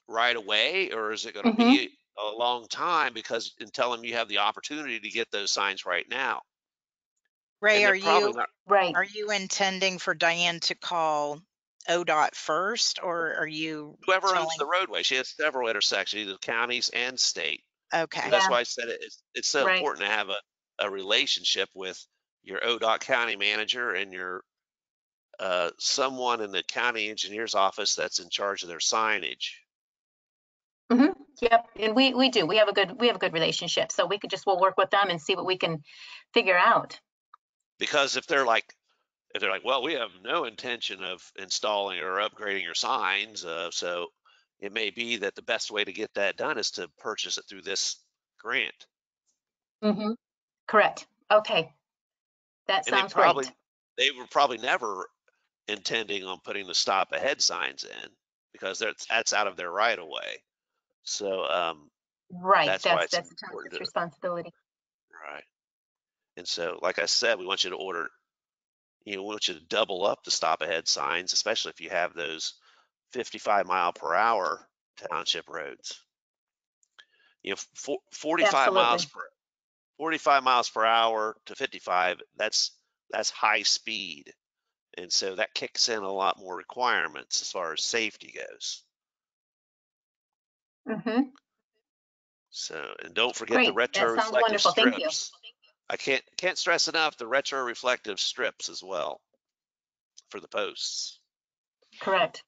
S3: right away, or is it going to be a long time because and tell them you have the opportunity to get those signs right now.
S2: Ray,
S3: And they're probably not.
S4: Right.
S2: are you intending for Diane to call ODOT first, or are you
S3: Whoever owns
S2: telling?
S3: the roadway, she has several intersections, either counties and state.
S2: Okay.
S3: So that's
S4: Yeah.
S3: why I said it's so
S4: Right.
S3: important to have a relationship with your ODOT county manager and your someone in the county engineer's office that's in charge of their signage.
S4: Yep, and we do. We have a good relationship. So we'll work with them and see what we can figure out.
S3: Because if they're like, well, we have no intention of installing or upgrading your signs, so it may be that the best way to get that done is to purchase it through this grant.
S4: Correct. Okay. That
S3: And
S4: sounds great.
S3: they were probably never intending on putting the stop ahead signs in because that's out of their right of way. So
S4: Right.
S3: that's why it's
S4: That's the
S3: important
S4: township's
S3: to,
S4: responsibility.
S3: right. And so, like I said, we want you to order, we want you to double up the stop ahead signs, especially if you have those 55-mile-per-hour township roads. 45 miles
S4: Absolutely.
S3: per 45 miles per hour to 55, that's high speed. And so that kicks in a lot more requirements as far as safety goes. So, and don't forget the
S4: Great. That sounds
S3: retroreflective
S4: wonderful. Thank you.
S3: strips. I can't stress enough the retroreflective strips as well for the posts.
S4: Correct.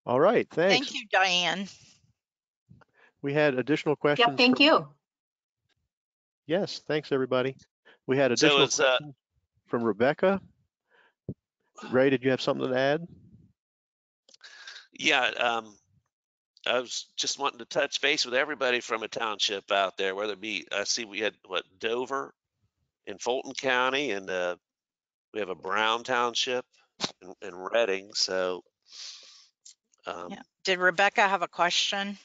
S1: All right, thanks.
S2: Thank you, Diane.
S1: We had additional questions.
S4: Yep, thank you.
S1: Yes, thanks everybody. We had
S3: So
S1: additional
S3: it's
S1: questions from Rebecca. Ray, did you have something to add?
S3: yeah, I was just wanting to touch base with everybody from a township out there, whether it be, I see we had Dover in Fulton County, and we have a Brown Township in Reading. So
S2: Yeah. Did Rebecca have a question?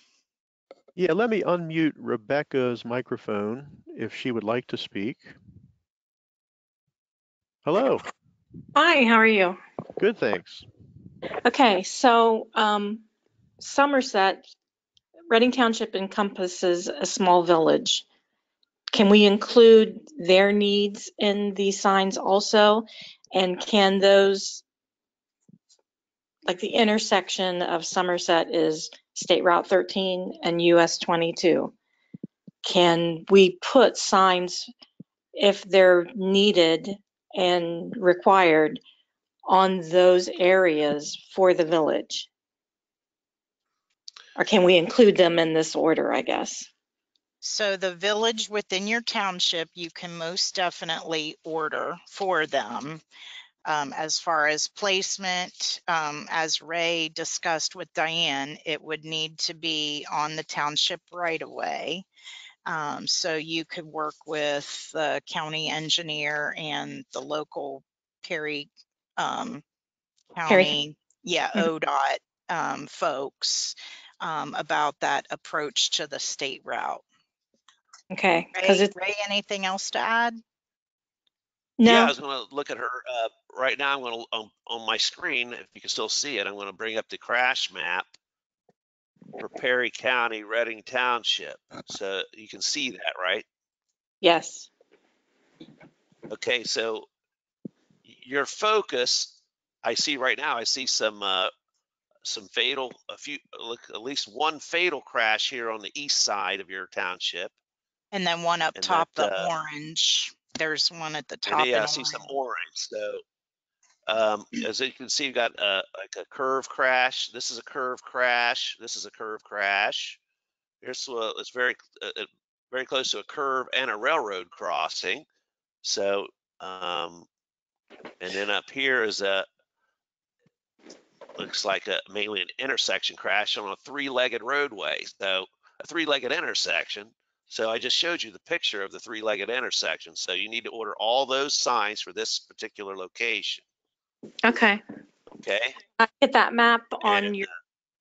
S1: Yeah, let me unmute Rebecca's microphone if she would like to speak. Hello.
S5: Hi, how are you?
S1: Good, thanks.
S5: Okay, so Somerset, Reading Township encompasses a small village. Can we include their needs in these signs also? And can those, like the intersection of Somerset is State Route 13 and US 22. Can we put signs, if they're needed and required, on those areas for the village? Or can we include them in this order, I guess?
S2: So the village within your township, you can most definitely order for them. As far as placement, as Ray discussed with Diane, it would need to be on the township right away. So you could work with the county engineer and the local Perry County, ODOT folks about that approach to the state route.
S5: Okay, because
S2: Ray, anything else to add?
S3: yeah, I
S5: no.
S3: was going to look at her right now. I'm going to on my screen, if you can still see it, I'm going to bring up the crash map for Perry County, Reading Township, so you can see that, right?
S5: Yes.
S3: Okay, so your focus, I see right now, I see some fatal, at least one fatal crash here on the east side of your township.
S2: And then one up
S3: and
S2: top,
S3: that,
S2: the orange. There's one at the
S3: and
S2: top.
S3: yeah, I see some orange. So as you can see, you've got like a curve crash. This is a curve crash. This is a curve crash. Here's it's very close to a curve and a railroad crossing. So and then up here is looks like mainly an intersection crash on a three-legged roadway. So a three-legged intersection. So I just showed you the picture of the three-legged intersection. So you need to order all those signs for this particular location.
S5: Okay.
S3: Okay.
S5: I get that map on your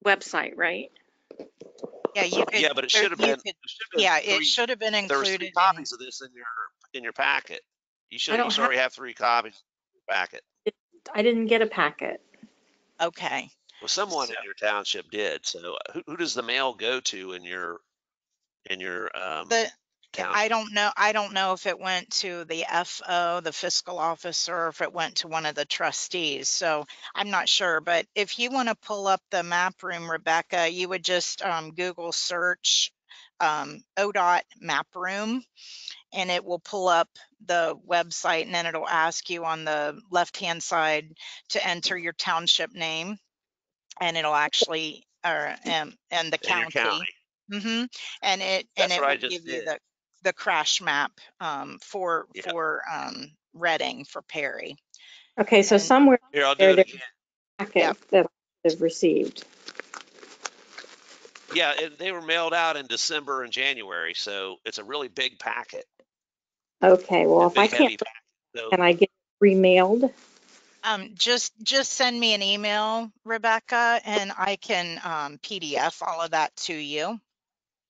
S5: website, right?
S2: Yeah, you could.
S3: Yeah, but it should have been.
S2: It should have been included.
S3: There was 3 copies of this in your packet. You should already have 3 copies in your packet.
S5: I didn't get a packet.
S2: Okay.
S3: Well, someone
S2: So
S3: in your township did. So who does the mail go to in your
S2: the
S3: township?
S2: I don't know if it went to the FO, the fiscal officer, or if it went to one of the trustees. So I'm not sure, but if you want to pull up the map room, Rebecca, you would just Google search ODOT map room, and it will pull up the website, and then it'll ask you on the left-hand side to enter your township name, and it'll actually, and the
S3: In your
S2: county.
S3: county.
S2: And
S3: That's
S2: it
S3: what I
S2: will
S3: just
S2: give you
S3: did.
S2: the crash map for
S3: Yeah.
S2: Reading for Perry.
S5: Okay, so
S2: And
S5: somewhere
S3: Here, I'll do
S5: there,
S3: it
S5: there's
S3: again.
S5: a packet that I've received.
S3: Yeah, they were mailed out in December and January, so it's a really big packet,
S5: Okay, well,
S3: a
S5: if I
S3: big
S5: can't,
S3: heavy packet. So
S5: can I get remailed?
S2: just send me an email, Rebecca, and I can PDF all of that to you.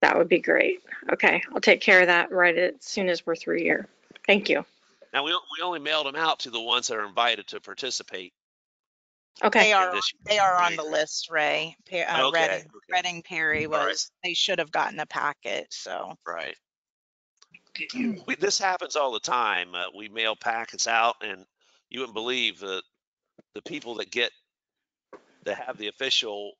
S5: That would be great. Okay, I'll take care of that right as soon as we're through here. Thank you.
S3: now we only mailed them out to the ones that are invited to participate
S5: Okay,
S2: They
S3: in
S2: are
S3: this
S2: on the
S3: grant.
S2: list, Ray.
S3: Okay.
S2: Reading Perry
S3: All right.
S2: they should have gotten a packet. So
S3: Right. This happens all the time. We mail packets out, and you wouldn't believe the people that have the official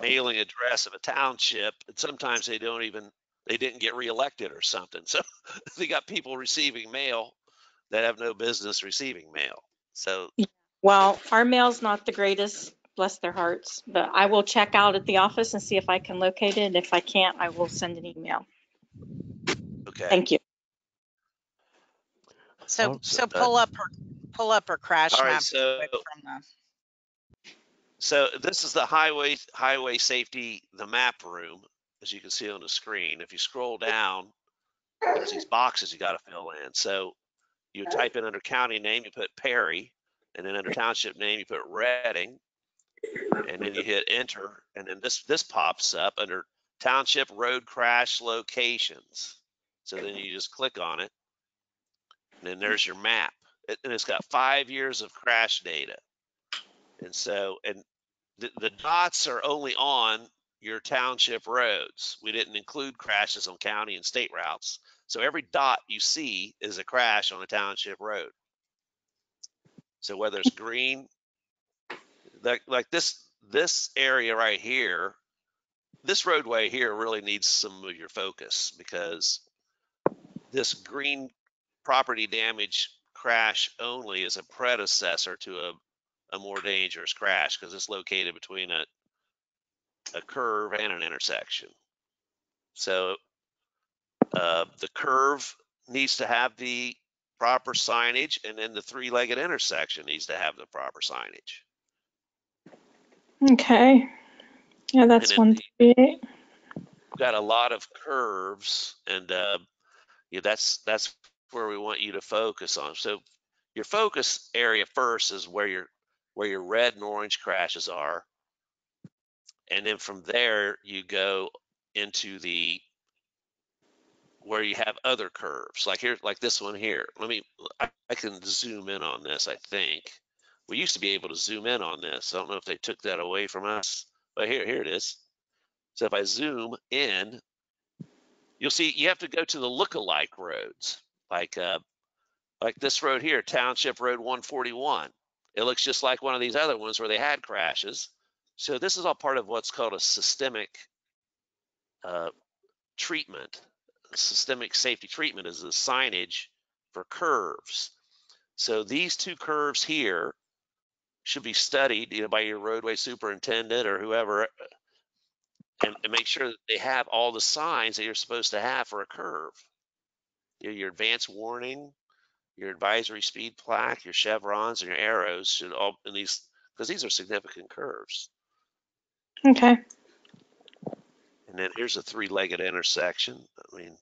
S3: mailing address of a township, and sometimes they didn't get reelected or something. So they got people receiving mail that have no business receiving mail. So
S5: well, our mail's not the greatest, bless their hearts, but I will check out at the office and see if I can locate it. If I can't, I will send an email.
S3: okay.
S5: Thank you.
S2: so
S3: So,
S2: pull up her crash
S3: all right.
S2: map
S3: So
S2: quick from the.
S3: so this is the highway safety, the map room, as you can see on the screen. If you scroll down, there's these boxes you got to fill in. So you type in under county name, you put Perry, and then under township name, you put Reading, and then you hit enter, and then this pops up under township road crash locations. So then you just click on it, and then there's your map, and it's got 5 years of crash data. And so, and the dots are only on your township roads. We didn't include crashes on county and state routes. So every dot you see is a crash on a township road. So whether it's green, like this area right here, this roadway here really needs some of your focus, because this green property damage crash only is a predecessor to a more dangerous crash, because it's located between a curve and an intersection. So the curve needs to have the proper signage, and then the three-legged intersection needs to have the proper signage.
S5: Okay. Yeah, that's 138.
S3: We've got a lot of curves, and yeah, that's where we want you to focus on. So your focus area first is where your red and orange crashes are, and then from there you go into where you have other curves, like here, like this one here. I can zoom in on this. I think we used to be able to zoom in on this. I don't know if they took that away from us, but here it is. So if I zoom in, you'll see you have to go to the lookalike roads, like this road here, Township Road 141. It looks just like one of these other ones where they had crashes. So this is all part of what's called a systemic treatment. Systemic safety treatment is the signage for curves. So these two curves here should be studied, by your roadway superintendent or whoever, and make sure that they have all the signs that you're supposed to have for a curve. Your advance warning, your advisory speed plaque, your chevrons, and your arrows should all in these, because these are significant curves.
S5: Okay.
S3: And then here's a three-legged intersection. I mean,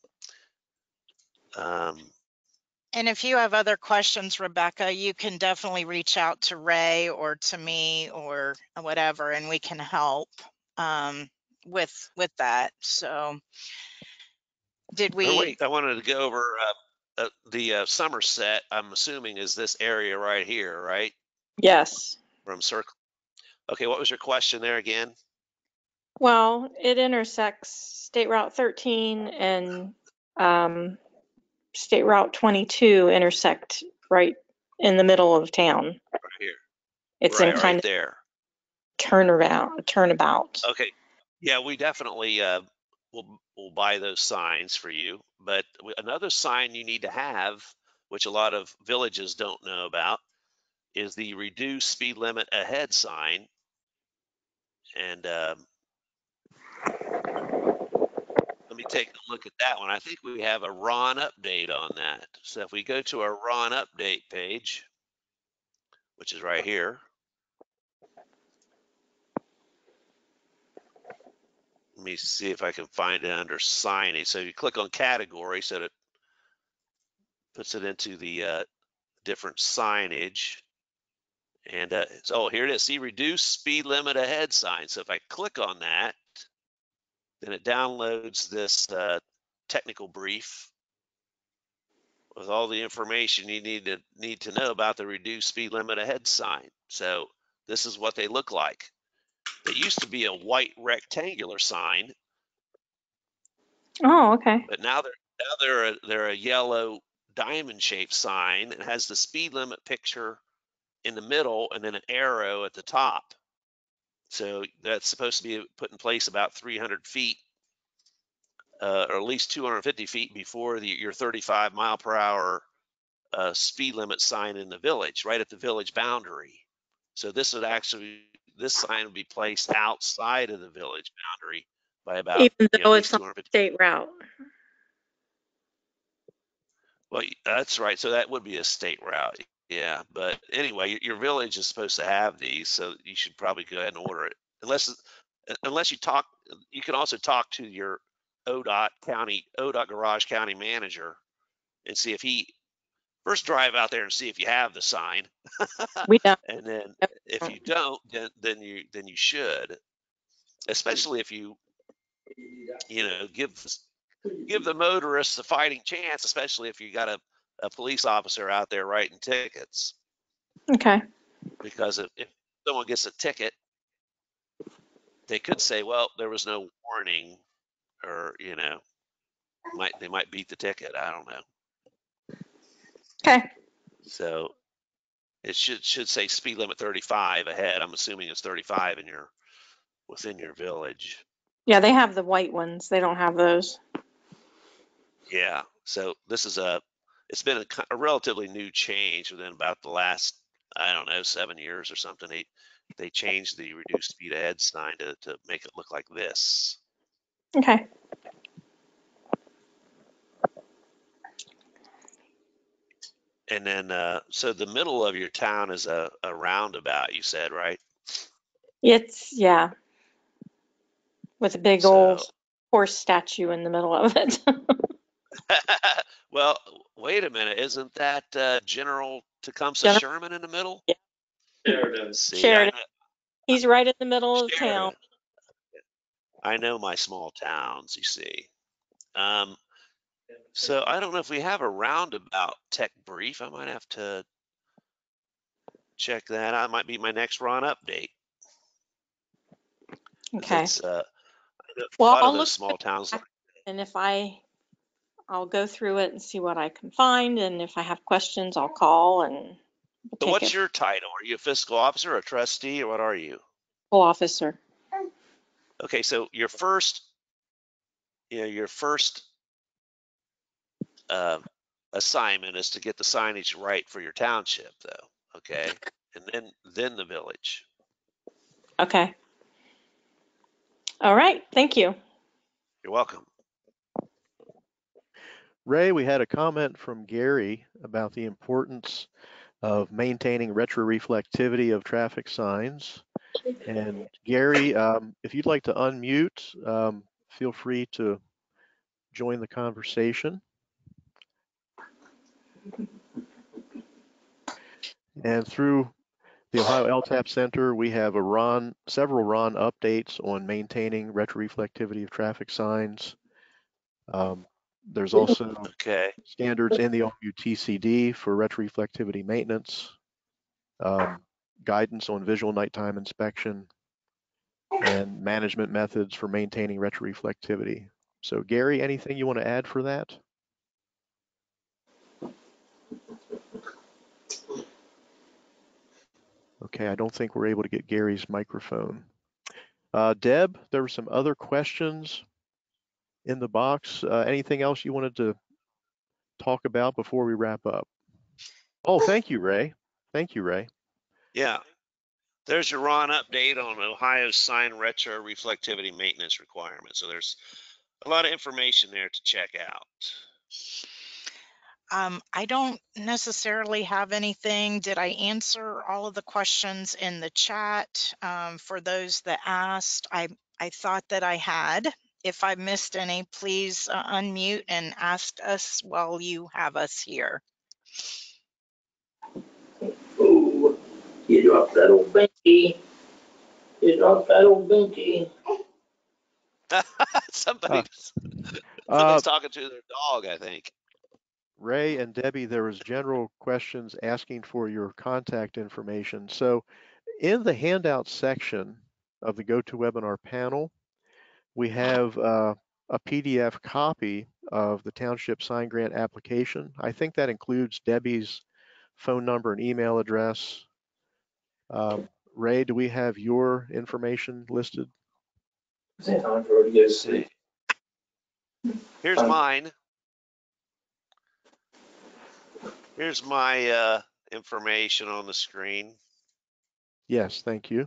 S2: And if you have other questions, Rebecca, you can definitely reach out to Ray or to me or whatever, and we can help with that. So did we?
S3: wait, I wanted to go over the Somerset. I'm assuming is this area right here, right?
S5: Yes.
S3: From circle. Okay, what was your question there again?
S5: Well, it intersects State Route 13 and State Route 22 intersect right in the middle of town.
S3: Right here.
S5: It's
S3: Right,
S5: in kind
S3: right
S5: of
S3: there.
S5: turnabout.
S3: Okay. Yeah, we definitely will buy those signs for you. But another sign you need to have, which a lot of villages don't know about, is the reduce speed limit ahead sign. And let me take a look at that one. I think we have a Ron update on that. So if we go to our Ron update page, which is right here. Let me see if I can find it under signage. So you click on category, so it puts it into the different signage. And so here it is. See, reduce speed limit ahead sign. So if I click on that, then it downloads this technical brief with all the information you need to know about the reduce speed limit ahead sign. So this is what they look like. They used to be a white rectangular sign,
S5: Oh, okay.
S3: but now they're a yellow diamond-shaped sign. It has the speed limit picture in the middle and then an arrow at the top. So that's supposed to be put in place about 300 feet, or at least 250 feet before your 35 mile per hour speed limit sign in the village, right at the village boundary. So this sign would be placed outside of the village boundary by about
S5: Even
S3: at
S5: though
S3: least
S5: it's on
S3: 250.
S5: state route.
S3: Well, that's right. So that would be a state route. Yeah. But anyway, your village is supposed to have these, so you should probably go ahead and order it. Unless you can also talk to your ODOT Garage County manager and see if he first drive out there and see if you have the sign.
S5: We don't.
S3: And then if you don't, then you should, especially if you give the motorists a fighting chance, especially if you got a police officer out there writing tickets.
S5: Okay.
S3: Because if someone gets a ticket, they could say, well, there was no warning, or they might beat the ticket. I don't know.
S5: Okay.
S3: So it should say speed limit 35 ahead. I'm assuming it's 35 within your village.
S5: Yeah, they have the white ones. They don't have those.
S3: Yeah. So it's been a relatively new change within about the last, I don't know, 7 years or something. They changed the reduced speed ahead sign to make it look like this.
S5: Okay.
S3: And then, so the middle of your town is a roundabout, you said, right?
S5: Yeah, with a big
S3: So,
S5: old horse statue in the middle of it.
S3: well, wait a minute. Isn't that General Tecumseh
S5: General,
S3: Sherman in the middle?
S5: yeah.
S3: See,
S5: Sheridan. He's right in the middle of the town.
S3: Sheridan. I know my small towns, you see. So I don't know if we have a roundabout tech brief. I might have to check that. That might be my next Ron update.
S5: Okay.
S3: It's a
S5: Well,
S3: lot of
S5: I'll
S3: those
S5: look
S3: small towns.
S5: and if I'll go through it and see what I can find, and if I have questions, I'll call and we'll
S3: So
S5: take
S3: what's
S5: it.
S3: your title? Are you a fiscal officer, a trustee, or what are you?
S5: Full officer.
S3: Okay, so your first assignment is to get the signage right for your township, though. Okay, and then the village.
S5: Okay. All right. Thank you.
S3: You're welcome.
S1: Ray, we had a comment from Gary about the importance of maintaining retroreflectivity of traffic signs. And Gary, if you'd like to unmute, feel free to join the conversation. And through the Ohio LTAP Center, we have several Ron updates on maintaining retroreflectivity of traffic signs. There's also standards in the OU TCD for retroreflectivity maintenance. guidance on visual nighttime inspection, and management methods for maintaining retroreflectivity. So Gary, anything you want to add for that? Okay, I don't think we're able to get Gary's microphone. Deb, there were some other questions in the box. Anything else you wanted to talk about before we wrap up? Oh, thank you, Ray. Thank you, Ray.
S3: Yeah. There's your Ron update on Ohio's sign retroreflectivity maintenance requirements. So there's a lot of information there to check out.
S2: I don't necessarily have anything. Did I answer all of the questions in the chat? For those that asked, I thought that I had. If I missed any, please unmute and ask us while you have us here.
S6: Ooh, you dropped that old Benji. You dropped that old Benji.
S3: Somebody's talking to their dog, I think.
S1: Ray and Debbie, there was general questions asking for your contact information. So in the handout section of the GoToWebinar panel, we have a PDF copy of the Township Sign Grant Application. I think that includes Debbie's phone number and email address. Ray, do we have your information listed?
S6: Is it time for her to go to sleep?
S3: Here's mine. Here's my information on the screen.
S1: Yes, thank you.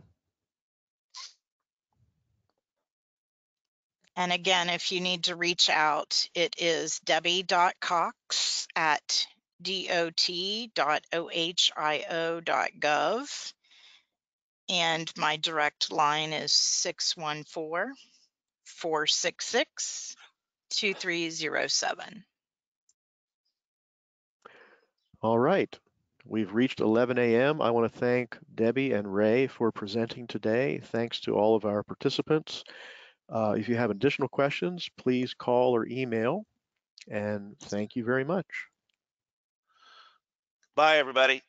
S2: And again, if you need to reach out, it is debbie.cox@dot.ohio.gov. And my direct line is 614-466-2307.
S1: All right. We've reached 11 a.m. I want to thank Debbie and Ray for presenting today. Thanks to all of our participants. If you have additional questions, please call or email. And thank you very much.
S3: Bye, everybody.